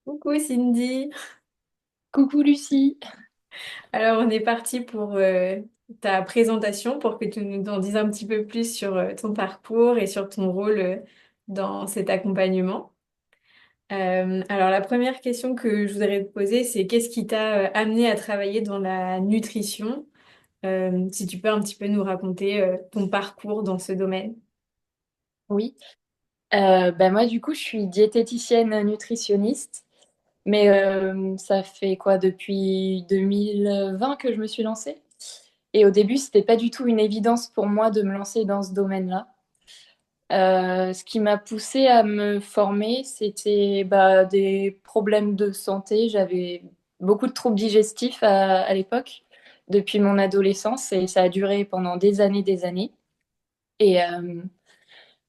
Coucou Cindy. Coucou Lucie. Alors on est parti pour ta présentation pour que tu nous en dises un petit peu plus sur ton parcours et sur ton rôle dans cet accompagnement. Alors la première question que je voudrais te poser, c'est qu'est-ce qui t'a amené à travailler dans la nutrition? Si tu peux un petit peu nous raconter ton parcours dans ce domaine. Oui. Moi du coup je suis diététicienne nutritionniste, mais ça fait quoi depuis 2020 que je me suis lancée. Et au début c'était pas du tout une évidence pour moi de me lancer dans ce domaine-là. Ce qui m'a poussée à me former, c'était des problèmes de santé. J'avais beaucoup de troubles digestifs à l'époque, depuis mon adolescence, et ça a duré pendant des années. Et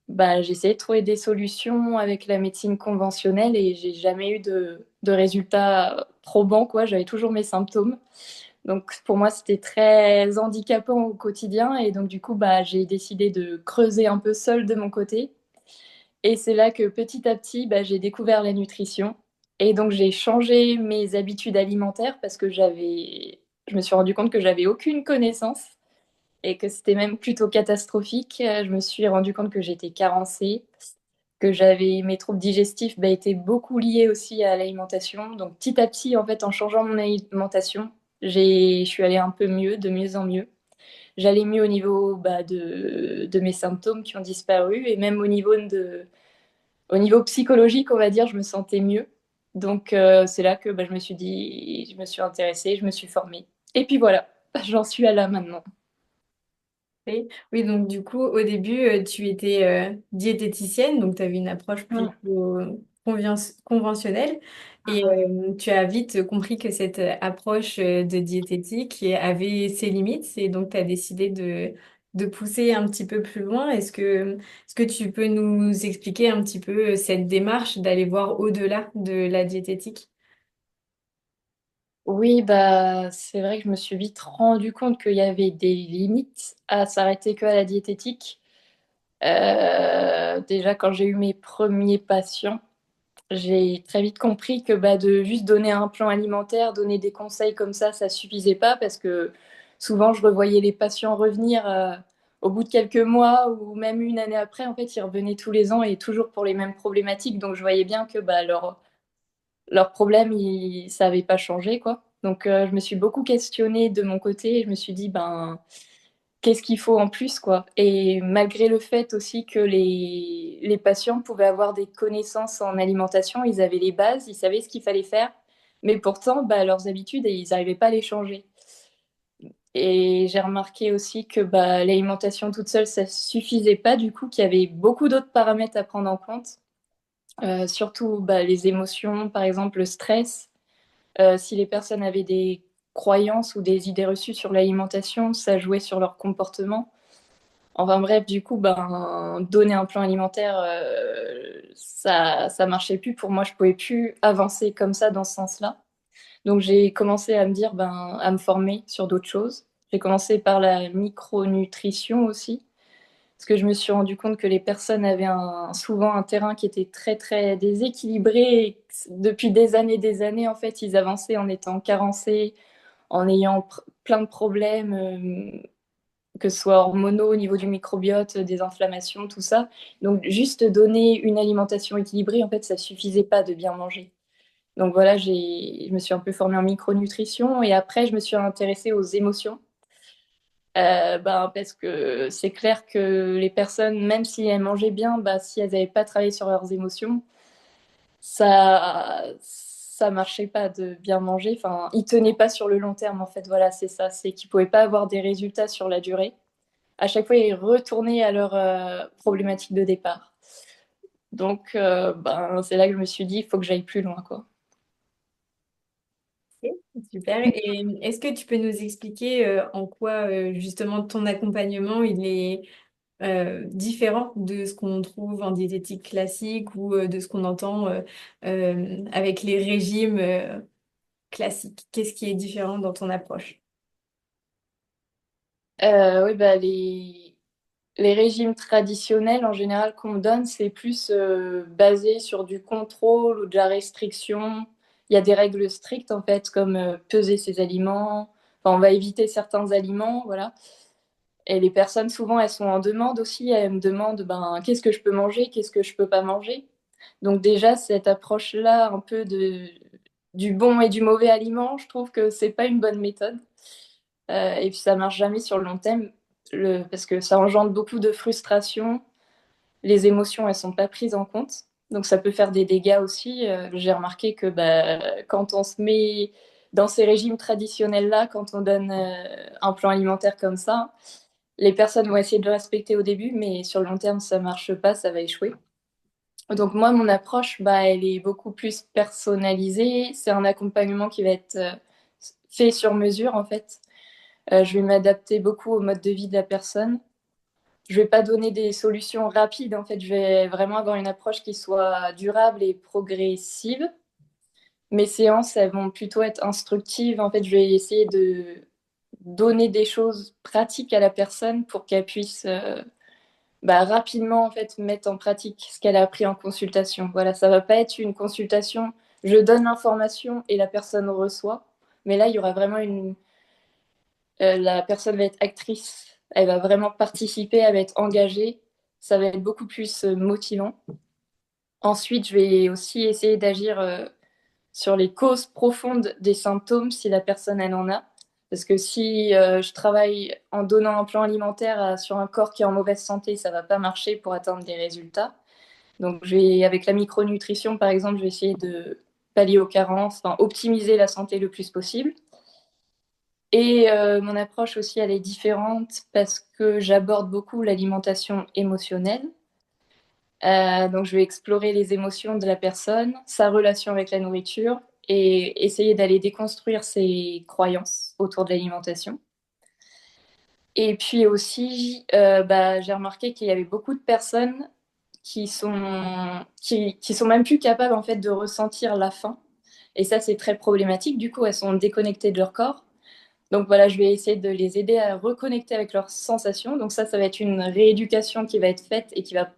j'ai essayé de trouver des solutions avec la médecine conventionnelle et j'ai jamais eu de résultats probants, quoi. J'avais toujours mes symptômes. Donc pour moi, c'était très handicapant au quotidien et donc du coup, j'ai décidé de creuser un peu seule de mon côté. Et c'est là que petit à petit, j'ai découvert la nutrition. Et donc j'ai changé mes habitudes alimentaires parce que je me suis rendu compte que j'avais aucune connaissance et que c'était même plutôt catastrophique. Je me suis rendu compte que j'étais carencée, que j'avais mes troubles digestifs étaient beaucoup liés aussi à l'alimentation. Donc petit à petit, en fait, en changeant mon alimentation, je suis allée un peu mieux, de mieux en mieux. J'allais mieux au niveau de mes symptômes qui ont disparu et même au niveau psychologique, on va dire, je me sentais mieux. Donc c'est là que je me suis dit, je me suis intéressée, je me suis formée. Et puis voilà, j'en suis à là maintenant. Oui, oui, donc du coup, au début, tu étais diététicienne, donc tu avais une approche plutôt conventionnelle, et tu as vite compris que cette approche de diététique avait ses limites, et donc tu as décidé de pousser un petit peu plus loin. Est-ce que tu peux nous expliquer un petit peu cette démarche d'aller voir au-delà de la diététique? Oui, c'est vrai que je me suis vite rendu compte qu'il y avait des limites à s'arrêter que à la diététique. Déjà, quand j'ai eu mes premiers patients, j'ai très vite compris que de juste donner un plan alimentaire, donner des conseils comme ça suffisait pas parce que souvent je revoyais les patients revenir au bout de quelques mois ou même une année après. En fait, ils revenaient tous les ans et toujours pour les mêmes problématiques. Donc, je voyais bien que leur problème, ça n'avait pas changé, quoi. Donc, je me suis beaucoup questionnée de mon côté et je me suis dit, qu'est-ce qu'il faut en plus, quoi. Et malgré le fait aussi que les patients pouvaient avoir des connaissances en alimentation, ils avaient les bases, ils savaient ce qu'il fallait faire, mais pourtant, leurs habitudes, ils n'arrivaient pas à les changer. Et j'ai remarqué aussi que l'alimentation toute seule, ça suffisait pas, du coup, qu'il y avait beaucoup d'autres paramètres à prendre en compte. Surtout les émotions, par exemple le stress. Si les personnes avaient des croyances ou des idées reçues sur l'alimentation, ça jouait sur leur comportement. Enfin bref, du coup, donner un plan alimentaire, ça marchait plus pour moi. Je pouvais plus avancer comme ça dans ce sens-là. Donc j'ai commencé à me dire, à me former sur d'autres choses. J'ai commencé par la micronutrition aussi, parce que je me suis rendu compte que les personnes avaient souvent un terrain qui était très très déséquilibré. Et depuis des années, en fait, ils avançaient en étant carencés, en ayant plein de problèmes, que ce soit hormonaux au niveau du microbiote, des inflammations, tout ça. Donc juste donner une alimentation équilibrée, en fait, ça suffisait pas de bien manger. Donc voilà, je me suis un peu formée en micronutrition et après, je me suis intéressée aux émotions. Parce que c'est clair que les personnes, même si elles mangeaient bien, si elles n'avaient pas travaillé sur leurs émotions, ça marchait pas de bien manger. Enfin, ils tenaient pas sur le long terme, en fait. Voilà, c'est ça. C'est qu'ils pouvaient pas avoir des résultats sur la durée. À chaque fois, ils retournaient à leur problématique de départ. Donc, c'est là que je me suis dit, il faut que j'aille plus loin, quoi. Ok, super. Et est-ce que tu peux nous expliquer en quoi justement ton accompagnement il est différent de ce qu'on trouve en diététique classique ou de ce qu'on entend avec les régimes classiques? Qu'est-ce qui est différent dans ton approche? Oui, les régimes traditionnels, en général, qu'on me donne, c'est plus basé sur du contrôle ou de la restriction. Il y a des règles strictes, en fait, comme peser ses aliments. Enfin, on va éviter certains aliments, voilà. Et les personnes, souvent, elles sont en demande aussi. Elles me demandent, ben, qu'est-ce que je peux manger, qu'est-ce que je peux pas manger. Donc déjà, cette approche-là, un peu du bon et du mauvais aliment, je trouve que c'est pas une bonne méthode. Et puis ça marche jamais sur le long terme, parce que ça engendre beaucoup de frustration. Les émotions, elles sont pas prises en compte. Donc ça peut faire des dégâts aussi. J'ai remarqué que bah, quand on se met dans ces régimes traditionnels-là, quand on donne un plan alimentaire comme ça, les personnes vont essayer de le respecter au début, mais sur le long terme, ça marche pas, ça va échouer. Donc moi, mon approche, bah, elle est beaucoup plus personnalisée. C'est un accompagnement qui va être fait sur mesure, en fait. Je vais m'adapter beaucoup au mode de vie de la personne. Je vais pas donner des solutions rapides, en fait. Je vais vraiment avoir une approche qui soit durable et progressive. Mes séances, elles vont plutôt être instructives. En fait, je vais essayer de donner des choses pratiques à la personne pour qu'elle puisse bah, rapidement en fait mettre en pratique ce qu'elle a appris en consultation. Voilà, ça va pas être une consultation, je donne l'information et la personne reçoit, mais là il y aura vraiment la personne va être actrice, elle va vraiment participer, elle va être engagée, ça va être beaucoup plus motivant. Ensuite, je vais aussi essayer d'agir sur les causes profondes des symptômes si la personne elle en a. Parce que si je travaille en donnant un plan alimentaire sur un corps qui est en mauvaise santé, ça va pas marcher pour atteindre des résultats. Donc, avec la micronutrition, par exemple, je vais essayer de pallier aux carences, enfin, optimiser la santé le plus possible. Et mon approche aussi, elle est différente parce que j'aborde beaucoup l'alimentation émotionnelle. Donc, je vais explorer les émotions de la personne, sa relation avec la nourriture et essayer d'aller déconstruire ses croyances autour de l'alimentation. Et puis aussi, bah, j'ai remarqué qu'il y avait beaucoup de personnes qui sont même plus capables en fait de ressentir la faim. Et ça, c'est très problématique. Du coup, elles sont déconnectées de leur corps. Donc voilà, je vais essayer de les aider à reconnecter avec leurs sensations. Donc ça va être une rééducation qui va être faite et qui va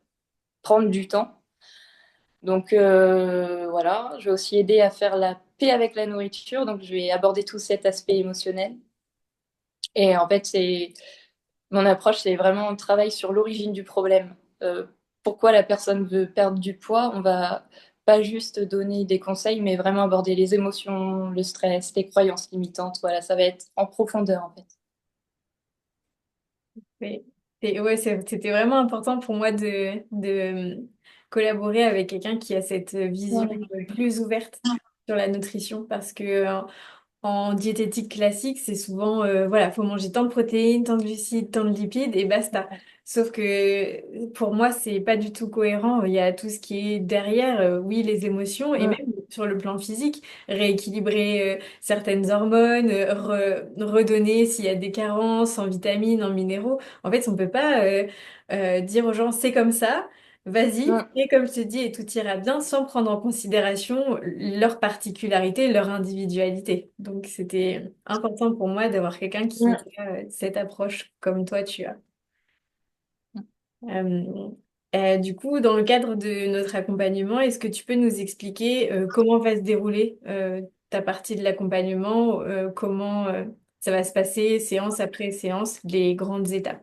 prendre du temps. Donc voilà, je vais aussi aider à faire la paix avec la nourriture. Donc je vais aborder tout cet aspect émotionnel. Et en fait, mon approche, c'est vraiment un travail sur l'origine du problème. Pourquoi la personne veut perdre du poids? On va pas juste donner des conseils, mais vraiment aborder les émotions, le stress, les croyances limitantes. Voilà, ça va être en profondeur en fait. Oui. Et ouais, c'était vraiment important pour moi de collaborer avec quelqu'un qui a cette vision Ouais. plus ouverte sur la nutrition parce que en diététique classique, c'est souvent, voilà, faut manger tant de protéines, tant de glucides, tant de lipides et basta. Sauf que pour moi, c'est pas du tout cohérent. Il y a tout ce qui est derrière, oui, les émotions et Mm, même sur le plan physique, rééquilibrer certaines hormones, redonner s'il y a des carences en vitamines, en minéraux. En fait, on peut pas dire aux gens c'est comme ça. Vas-y, mm, et comme je te dis, et tout ira bien sans prendre en considération leurs particularités, leur individualité. Donc, c'était important pour moi d'avoir quelqu'un qui mm. a cette approche comme toi tu as. Mm. Euh, du coup, dans le cadre de notre accompagnement, est-ce que tu peux nous expliquer comment va se dérouler ta partie de l'accompagnement, comment ça va se passer séance après séance, les grandes étapes?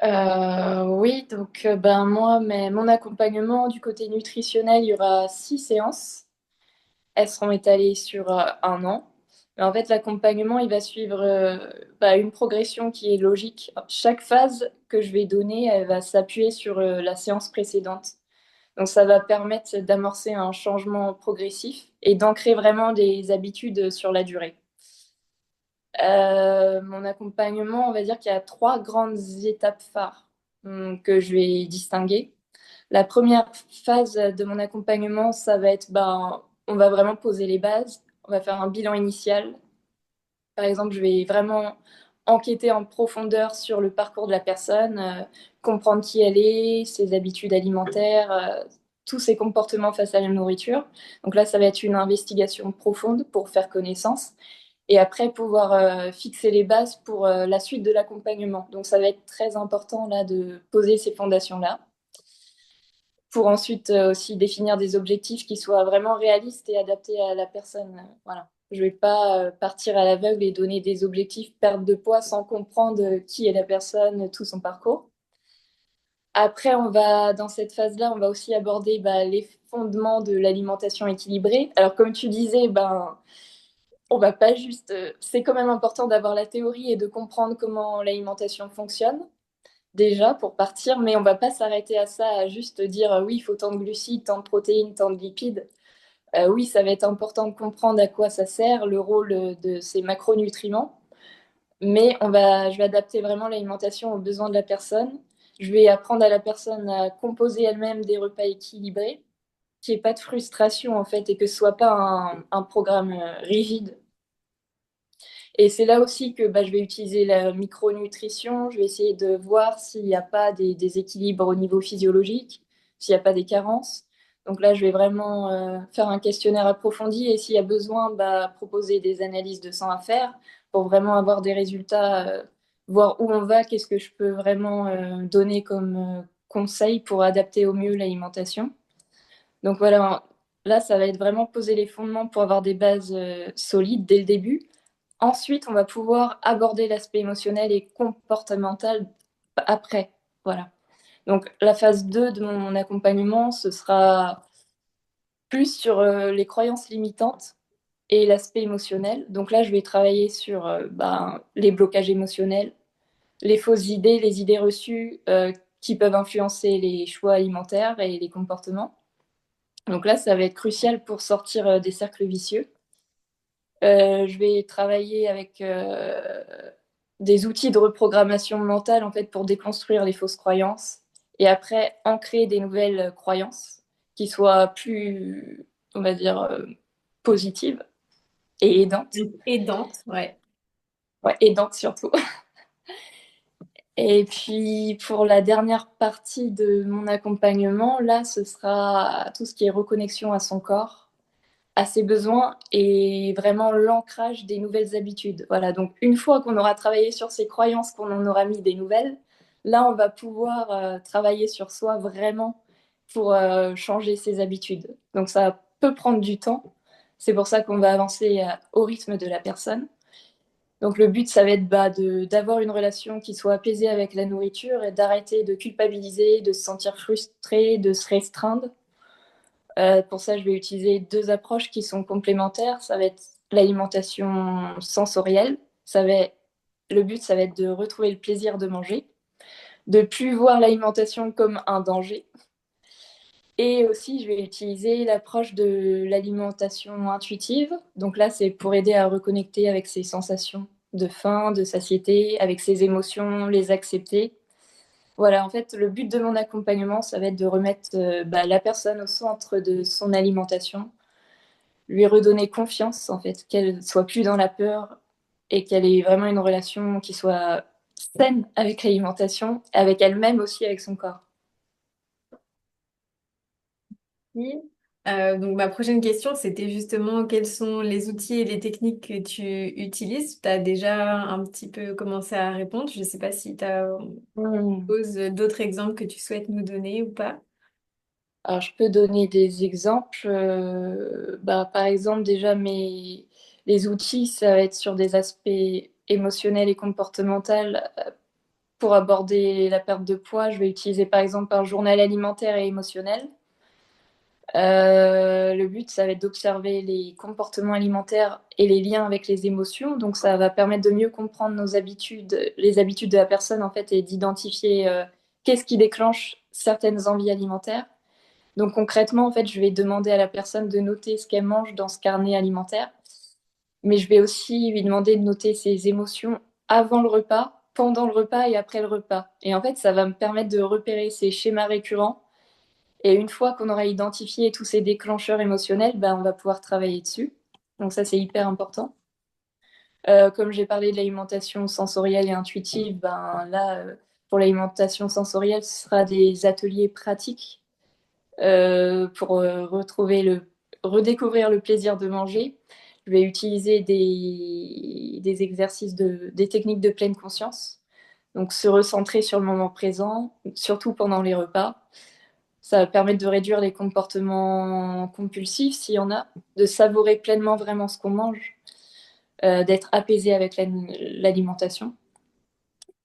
Oui, donc ben moi, mon accompagnement du côté nutritionnel, il y aura 6 séances. Elles seront étalées sur un an. Mais en fait, l'accompagnement, il va suivre bah, une progression qui est logique. Chaque phase que je vais donner, elle va s'appuyer sur la séance précédente. Donc, ça va permettre d'amorcer un changement progressif et d'ancrer vraiment des habitudes sur la durée. Mon accompagnement, on va dire qu'il y a 3 grandes étapes phares que je vais distinguer. La première phase de mon accompagnement, ça va être, ben, on va vraiment poser les bases, on va faire un bilan initial. Par exemple, je vais vraiment enquêter en profondeur sur le parcours de la personne, comprendre qui elle est, ses habitudes alimentaires, tous ses comportements face à la nourriture. Donc là, ça va être une investigation profonde pour faire connaissance. et après pouvoir fixer les bases pour la suite de l'accompagnement. Donc ça va être très important là de poser ces fondations-là pour ensuite aussi définir des objectifs qui soient vraiment réalistes et adaptés à la personne. Voilà. Je ne vais pas partir à l'aveugle et donner des objectifs perte de poids sans comprendre qui est la personne, tout son parcours. Après, dans cette phase-là, on va aussi aborder les fondements de l'alimentation équilibrée. Alors, comme tu disais, on va pas juste. C'est quand même important d'avoir la théorie et de comprendre comment l'alimentation fonctionne, déjà, pour partir, mais on va pas s'arrêter à ça, à juste dire oui, il faut tant de glucides, tant de protéines, tant de lipides. Oui, ça va être important de comprendre à quoi ça sert, le rôle de ces macronutriments, mais je vais adapter vraiment l'alimentation aux besoins de la personne. Je vais apprendre à la personne à composer elle-même des repas équilibrés, qu'il n'y ait pas de frustration en fait et que ce soit pas un programme rigide. Et c'est là aussi que je vais utiliser la micronutrition. Je vais essayer de voir s'il n'y a pas des déséquilibres au niveau physiologique, s'il n'y a pas des carences. Donc là, je vais vraiment faire un questionnaire approfondi et s'il y a besoin, proposer des analyses de sang à faire pour vraiment avoir des résultats, voir où on va, qu'est-ce que je peux vraiment donner comme conseil pour adapter au mieux l'alimentation. Donc voilà, là, ça va être vraiment poser les fondements pour avoir des bases solides dès le début. Ensuite, on va pouvoir aborder l'aspect émotionnel et comportemental après. Voilà. Donc, la phase 2 de mon accompagnement, ce sera plus sur les croyances limitantes et l'aspect émotionnel. Donc là, je vais travailler sur les blocages émotionnels, les fausses idées, les idées reçues qui peuvent influencer les choix alimentaires et les comportements. Donc là, ça va être crucial pour sortir des cercles vicieux. Je vais travailler avec des outils de reprogrammation mentale en fait pour déconstruire les fausses croyances et après ancrer des nouvelles croyances qui soient plus, on va dire, positives et aidantes. Aidante, ouais. Ouais, aidantes surtout. Et puis pour la dernière partie de mon accompagnement, là, ce sera tout ce qui est reconnexion à son corps, à ses besoins et vraiment l'ancrage des nouvelles habitudes. Voilà, donc une fois qu'on aura travaillé sur ses croyances, qu'on en aura mis des nouvelles, là, on va pouvoir travailler sur soi vraiment pour changer ses habitudes. Donc ça peut prendre du temps. C'est pour ça qu'on va avancer au rythme de la personne. Donc le but, ça va être d'avoir une relation qui soit apaisée avec la nourriture et d'arrêter de culpabiliser, de se sentir frustré, de se restreindre. Pour ça, je vais utiliser deux approches qui sont complémentaires. Ça va être l'alimentation sensorielle. Le but, ça va être de retrouver le plaisir de manger, de plus voir l'alimentation comme un danger. Et aussi, je vais utiliser l'approche de l'alimentation intuitive. Donc là, c'est pour aider à reconnecter avec ses sensations de faim, de satiété, avec ses émotions, les accepter. Voilà, en fait, le but de mon accompagnement, ça va être de remettre la personne au centre de son alimentation, lui redonner confiance, en fait, qu'elle soit plus dans la peur et qu'elle ait vraiment une relation qui soit saine avec l'alimentation, avec elle-même aussi, avec son corps. Oui. Donc ma prochaine question, c'était justement quels sont les outils et les techniques que tu utilises. Tu as déjà un petit peu commencé à répondre. Je ne sais pas si tu as Hmm. d'autres exemples que tu souhaites nous donner ou pas. Alors, je peux donner des exemples. Par exemple, déjà, les outils, ça va être sur des aspects émotionnels et comportementaux. Pour aborder la perte de poids, je vais utiliser par exemple un journal alimentaire et émotionnel. Le but, ça va être d'observer les comportements alimentaires et les liens avec les émotions. Donc, ça va permettre de mieux comprendre nos habitudes, les habitudes de la personne en fait, et d'identifier qu'est-ce qui déclenche certaines envies alimentaires. Donc concrètement, en fait, je vais demander à la personne de noter ce qu'elle mange dans ce carnet alimentaire, mais je vais aussi lui demander de noter ses émotions avant le repas, pendant le repas et après le repas. Et en fait, ça va me permettre de repérer ces schémas récurrents. Et une fois qu'on aura identifié tous ces déclencheurs émotionnels, on va pouvoir travailler dessus. Donc ça, c'est hyper important. Comme j'ai parlé de l'alimentation sensorielle et intuitive, pour l'alimentation sensorielle, ce sera des ateliers pratiques pour redécouvrir le plaisir de manger. je vais utiliser des exercices, des techniques de pleine conscience. Donc, se recentrer sur le moment présent, surtout pendant les repas. Ça va permettre de réduire les comportements compulsifs s'il y en a, de savourer pleinement vraiment ce qu'on mange, d'être apaisé avec l'alimentation.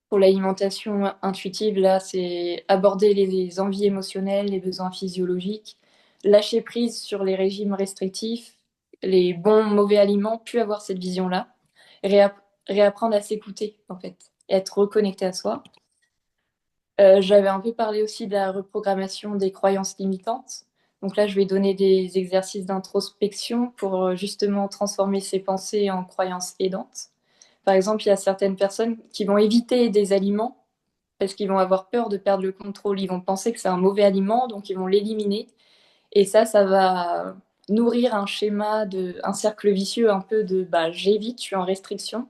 Pour l'alimentation intuitive, là, c'est aborder les envies émotionnelles, les besoins physiologiques, lâcher prise sur les régimes restrictifs, les bons, mauvais aliments, puis avoir cette vision-là, réapp réapprendre à s'écouter, en fait, être reconnecté à soi. J'avais un peu parlé aussi de la reprogrammation des croyances limitantes. Donc là, je vais donner des exercices d'introspection pour justement transformer ces pensées en croyances aidantes. Par exemple, il y a certaines personnes qui vont éviter des aliments parce qu'ils vont avoir peur de perdre le contrôle. Ils vont penser que c'est un mauvais aliment, donc ils vont l'éliminer. Et ça va nourrir un schéma, un cercle vicieux un peu de bah, j'évite, je suis en restriction.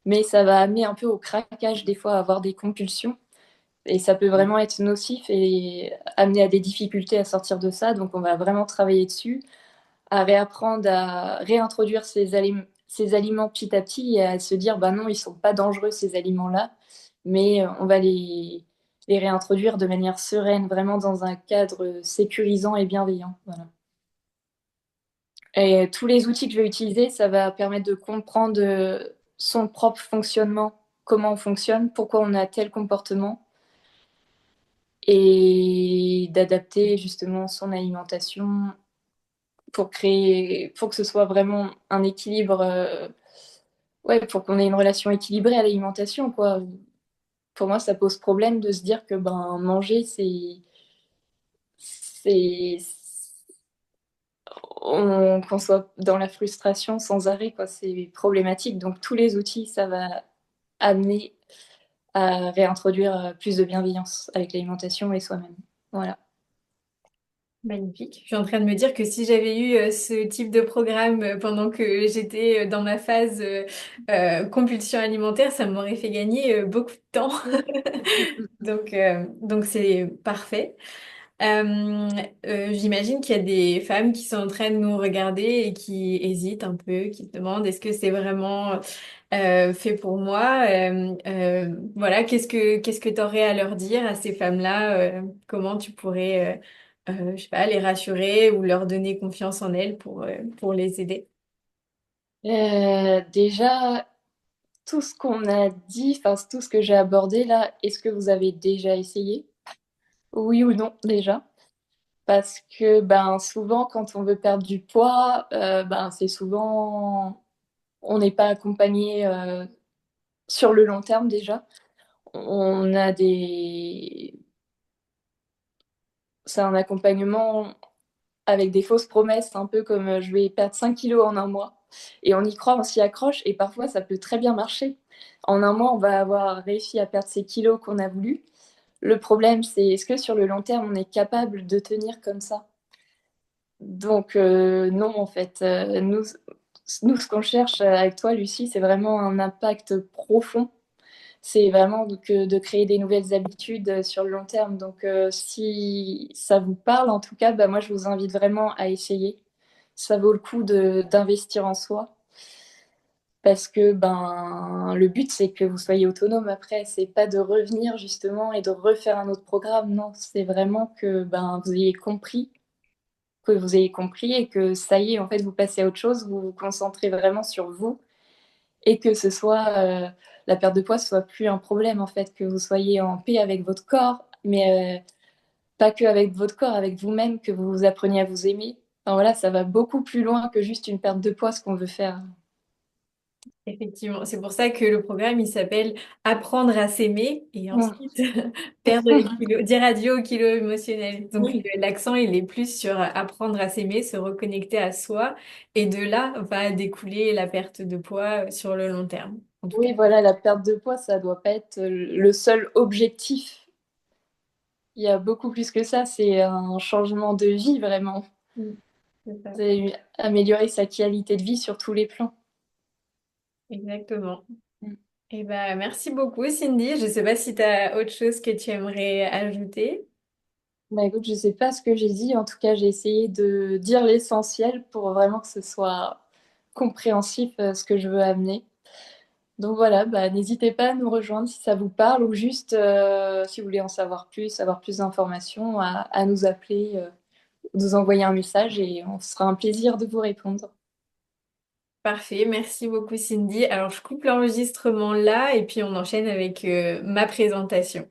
Mais ça va amener un peu au craquage, des fois, à avoir des compulsions. Et ça peut vraiment être nocif et amener à des difficultés à sortir de ça. Donc on va vraiment travailler dessus, à réapprendre à réintroduire ces aliments petit à petit et à se dire, bah non, ils sont pas dangereux ces aliments-là, mais on va les réintroduire de manière sereine, vraiment dans un cadre sécurisant et bienveillant. Voilà. Et tous les outils que je vais utiliser, ça va permettre de comprendre son propre fonctionnement, comment on fonctionne, pourquoi on a tel comportement et d'adapter justement son alimentation pour que ce soit vraiment un équilibre, ouais, pour qu'on ait une relation équilibrée à l'alimentation, quoi. Pour moi, ça pose problème de se dire que ben manger, c'est, qu'on soit dans la frustration sans arrêt, quoi. C'est problématique. Donc tous les outils, ça va amener à réintroduire plus de bienveillance avec l'alimentation et soi-même. Voilà. Magnifique. Je suis en train de me dire que si j'avais eu ce type de programme pendant que j'étais dans ma phase compulsion alimentaire, ça m'aurait fait gagner beaucoup de temps. Donc c'est parfait. Euh, J'imagine qu'il y a des femmes qui sont en train de nous regarder et qui hésitent un peu, qui se demandent est-ce que c'est vraiment fait pour moi? Voilà, qu'est-ce que tu aurais à leur dire à ces femmes-là? Comment tu pourrais, je sais pas, les rassurer ou leur donner confiance en elles pour les aider? Déjà, tout ce qu'on a dit, enfin tout ce que j'ai abordé là, est-ce que vous avez déjà essayé? Oui ou non, déjà? Parce que ben souvent quand on veut perdre du poids, ben c'est souvent on n'est pas accompagné sur le long terme déjà. On a des C'est un accompagnement avec des fausses promesses, un peu comme je vais perdre 5 kilos en un mois. Et on y croit, on s'y accroche, et parfois ça peut très bien marcher. En un mois, on va avoir réussi à perdre ces kilos qu'on a voulu. Le problème, c'est est-ce que sur le long terme, on est capable de tenir comme ça? Donc, non, en fait, nous, ce qu'on cherche avec toi, Lucie, c'est vraiment un impact profond. C'est vraiment de créer des nouvelles habitudes sur le long terme. Donc, si ça vous parle, en tout cas, bah, moi, je vous invite vraiment à essayer. Ça vaut le coup d'investir en soi. Parce que ben, le but, c'est que vous soyez autonome après. C'est pas de revenir justement et de refaire un autre programme. Non, c'est vraiment que ben, vous ayez compris et que ça y est, en fait, vous passez à autre chose, vous vous concentrez vraiment sur vous et que ce soit la perte de poids soit plus un problème, en fait, que vous soyez en paix avec votre corps, mais pas que avec votre corps, avec vous-même, que vous appreniez à vous aimer. Enfin, voilà, ça va beaucoup plus loin que juste une perte de poids, ce qu'on veut faire. Effectivement, c'est pour ça que le programme il s'appelle Apprendre à s'aimer et Mm. ensuite perdre les kilos, dire adieu aux kilos émotionnels. Donc Oui. l'accent il est plus sur apprendre à s'aimer, se reconnecter à soi et de là va découler la perte de poids sur le long terme, en tout cas. Oui, voilà, la perte de poids, ça doit pas être le seul objectif. Il y a beaucoup plus que ça, c'est un changement de vie vraiment. Mm, c'est ça. C'est améliorer sa qualité de vie sur tous les plans. Exactement. Mm. Et ben merci beaucoup Cindy. Je sais pas si tu as autre chose que tu aimerais ajouter. Bah écoute, je sais pas ce que j'ai dit, en tout cas j'ai essayé de dire l'essentiel pour vraiment que ce soit compréhensif ce que je veux amener. Donc voilà, bah, n'hésitez pas à nous rejoindre si ça vous parle ou juste si vous voulez en savoir plus, avoir plus d'informations, à nous appeler, nous envoyer un message et on sera un plaisir de vous répondre. Parfait, merci beaucoup Cindy. Alors je coupe l'enregistrement là et puis on enchaîne avec ma présentation.